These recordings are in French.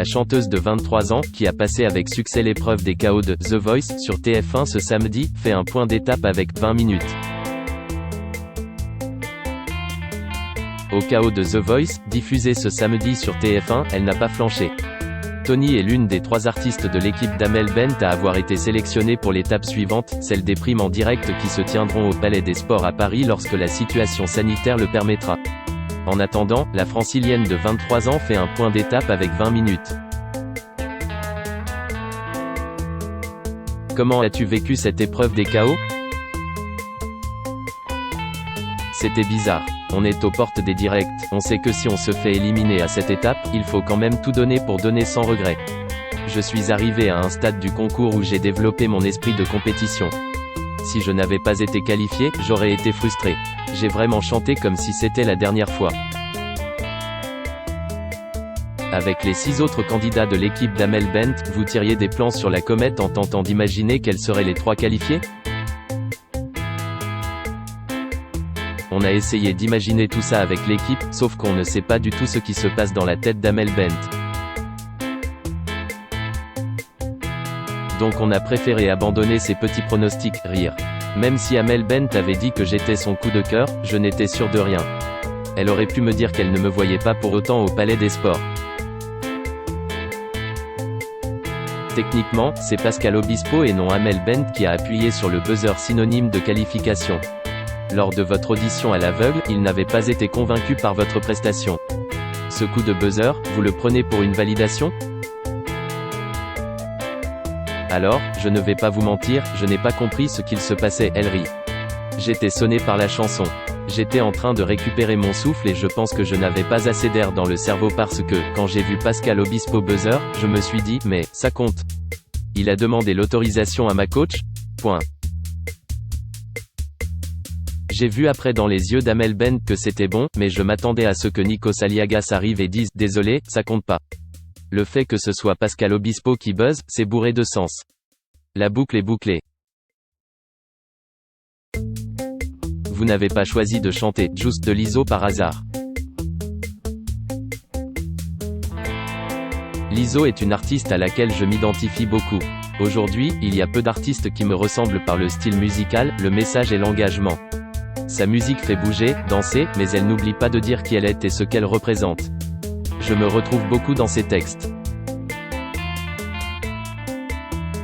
La chanteuse de 23 ans, qui a passé avec succès l'épreuve des KO de The Voice sur TF1 ce samedi, fait un point d'étape avec 20 minutes. Au KO de The Voice, diffusé ce samedi sur TF1, elle n'a pas flanché. Tony est l'une des 3 artistes de l'équipe d'Amel Bent à avoir été sélectionnée pour l'étape suivante, celle des primes en direct qui se tiendront au Palais des Sports à Paris lorsque la situation sanitaire le permettra. En attendant, la francilienne de 23 ans fait un point d'étape avec 20 minutes. Comment as-tu vécu cette épreuve des KO? C'était bizarre. On est aux portes des directs, on sait que si on se fait éliminer à cette étape, il faut quand même tout donner pour donner sans regret. Je suis arrivé à un stade du concours où j'ai développé mon esprit de compétition. Si je n'avais pas été qualifié, j'aurais été frustré. J'ai vraiment chanté comme si c'était la dernière fois. Avec les 6 autres candidats de l'équipe d'Amel Bent, vous tiriez des plans sur la comète en tentant d'imaginer quels seraient les 3 qualifiés? On a essayé d'imaginer tout ça avec l'équipe, sauf qu'on ne sait pas du tout ce qui se passe dans la tête d'Amel Bent. Donc on a préféré abandonner ces petits pronostics, rire. Même si Amel Bent avait dit que j'étais son coup de cœur, je n'étais sûr de rien. Elle aurait pu me dire qu'elle ne me voyait pas pour autant au Palais des Sports. Techniquement, c'est Pascal Obispo et non Amel Bent qui a appuyé sur le buzzer synonyme de qualification. Lors de votre audition à l'aveugle, il n'avait pas été convaincu par votre prestation. Ce coup de buzzer, vous le prenez pour une validation? Alors, je ne vais pas vous mentir, je n'ai pas compris ce qu'il se passait, elle rit. J'étais sonné par la chanson. J'étais en train de récupérer mon souffle et je pense que je n'avais pas assez d'air dans le cerveau parce que, quand j'ai vu Pascal Obispo buzzer, je me suis dit, mais, ça compte. Il a demandé l'autorisation à ma coach? Point. J'ai vu après dans les yeux d'Amel Bent que c'était bon, mais je m'attendais à ce que Nikos Aliagas arrive et dise « Désolé, ça compte pas ». Le fait que ce soit Pascal Obispo qui buzz, c'est bourré de sens. La boucle est bouclée. Vous n'avez pas choisi de chanter « Just » de Lizzo par hasard. Lizzo est une artiste à laquelle je m'identifie beaucoup. Aujourd'hui, il y a peu d'artistes qui me ressemblent par le style musical, le message et l'engagement. Sa musique fait bouger, danser, mais elle n'oublie pas de dire qui elle est et ce qu'elle représente. Je me retrouve beaucoup dans ses textes.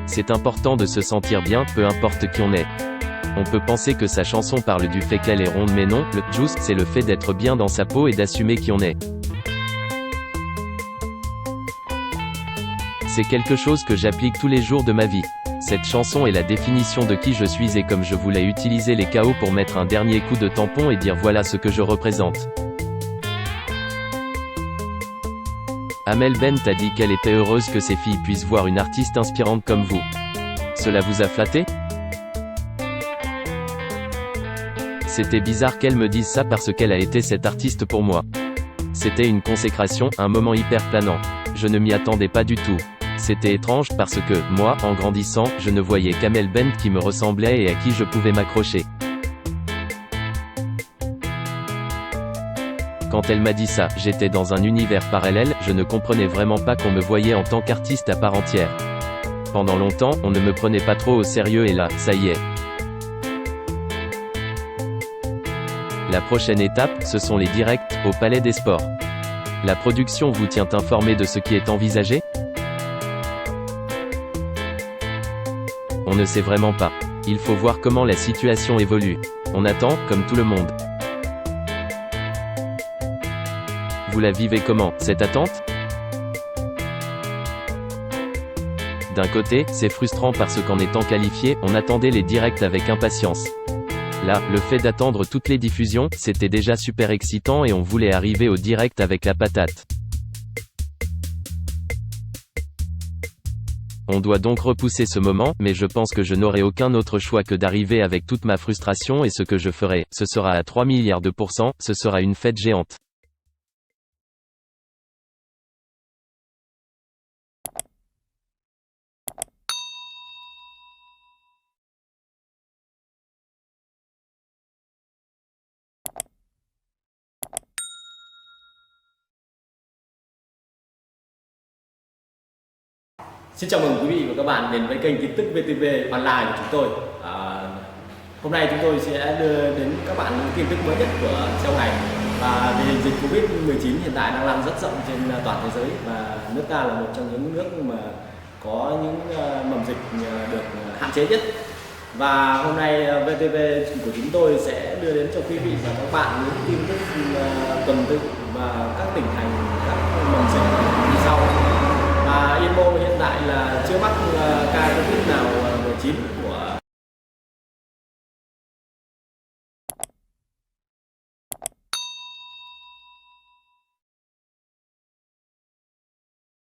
C'est important de se sentir bien, peu importe qui on est. On peut penser que sa chanson parle du fait qu'elle est ronde mais non, le « just » c'est le fait d'être bien dans sa peau et d'assumer qui on est. C'est quelque chose que j'applique tous les jours de ma vie. Cette chanson est la définition de qui je suis et comme je voulais utiliser les KO pour mettre un dernier coup de tampon et dire voilà ce que je représente. Amel Bent a dit qu'elle était heureuse que ses filles puissent voir une artiste inspirante comme vous. Cela vous a flatté? C'était bizarre qu'elle me dise ça parce qu'elle a été cette artiste pour moi. C'était une consécration, un moment hyper planant. Je ne m'y attendais pas du tout. C'était étrange parce que, moi, en grandissant, je ne voyais qu'Amel Bent qui me ressemblait et à qui je pouvais m'accrocher. Quand elle m'a dit ça, j'étais dans un univers parallèle, je ne comprenais vraiment pas qu'on me voyait en tant qu'artiste à part entière. Pendant longtemps, on ne me prenait pas trop au sérieux et là, ça y est. La prochaine étape, ce sont les directs, au Palais des Sports. La production vous tient informé de ce qui est envisagé? On ne sait vraiment pas. Il faut voir comment la situation évolue. On attend, comme tout le monde. Vous la vivez comment, cette attente? D'un côté, c'est frustrant parce qu'en étant qualifié, on attendait les directs avec impatience. Là, le fait d'attendre toutes les diffusions, c'était déjà super excitant et on voulait arriver au direct avec la patate. On doit donc repousser ce moment, mais je pense que je n'aurai aucun autre choix que d'arriver avec toute ma frustration et ce que je ferai, ce sera à 3 milliards de %, ce sera une fête géante. Xin chào mừng quý vị và các bạn đến với kênh tin tức VTV online của chúng tôi. Hôm nay chúng tôi sẽ đưa đến các bạn những tin tức mới nhất của trong ngày. Và tình hình dịch Covid-19 hiện tại đang lan rất rộng trên toàn thế giới, và nước ta là một trong những nước mà có những mầm dịch được hạn chế nhất. Và hôm nay VTV của chúng tôi sẽ đưa đến cho quý vị và các bạn những tin tức tuần tự và các tỉnh thành, các mầm dịch như sau.